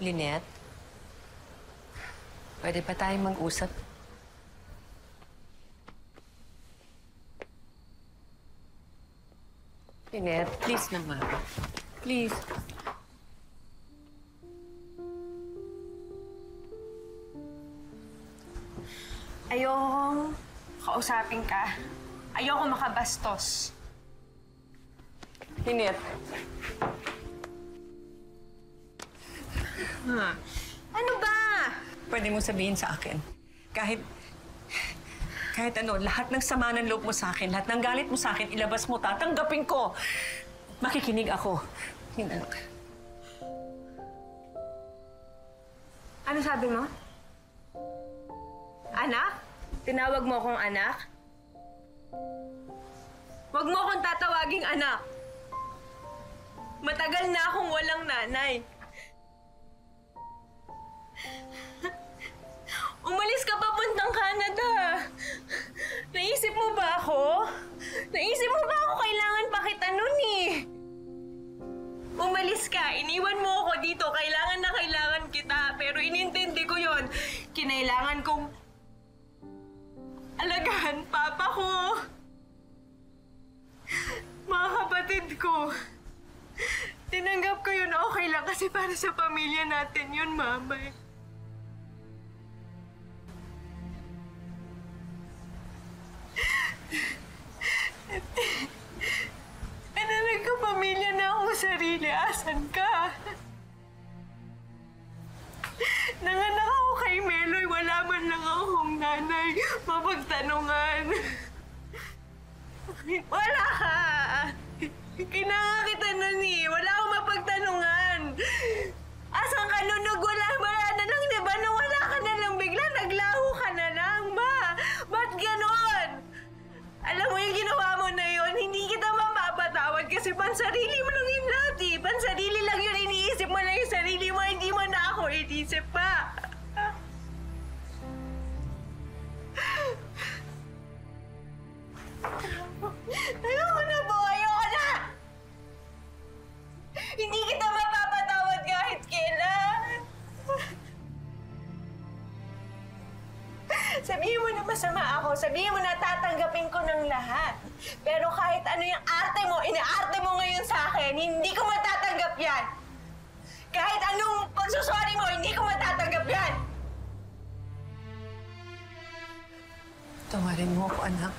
Lynette, pwede pa tayong mag-usap? Lynette, please naman. Please. Ayokong kausapin ka. Ayoko makabastos. Lynette. Ano ba? Pwede mo sabihin sa akin, kahit ano, lahat ng sama ng loob mo sa akin, lahat ng galit mo sa akin, ilabas mo, tatanggapin ko. Makikinig ako. Anak. Ano sabi mo? Anak? Tinawag mo akong anak? Huwag mo akong tatawaging anak. Matagal na akong walang nanay. Umalis ka papuntang Canada. Naisip mo ba ako? Naisip mo ba ako kailangan pa kita nun eh? Umalis ka, iniwan mo ako dito. Kailangan na kailangan kita. Pero inintindi ko yon. Kinailangan kong alagaan papa ko. Mga kapatid ko. Tinanggap ko yun okay lang kasi para sa pamilya natin yun, mama. Nagkapamilya na ako sarili. Asan ka? Nanganak ako kay Meloy. Wala man lang akong nanay. Mapagtanungan. Wala ka! Kinanga kita nun eh. Wala akong mapagtanungan. Asan ka nunog? Wala na lang, di ba? Nung wala ka na lang bigla, naglaho ka na lang, ma! Ba't ganon? Alam mo yung ginawa mo na yun, hindi kita mapapatawad kasi pansarili mo lang yung lahat eh. Pansarili lang yun, iniisip mo lang yung sarili mo, hindi mo na ako inisip pa. Ayoko na po! Ayoko na! Hindi kita mapapatawad kahit kailan. Sabihin mo na masama ako. Sabihin mo na tatanggapin ko ng lahat. Pero kahit ano yung arte mo, inaarte mo ngayon sa akin, hindi ko matatanggap yan. Kahit anong pagsusori mo, hindi ko matatanggap yan. Tawarin mo ako, anak.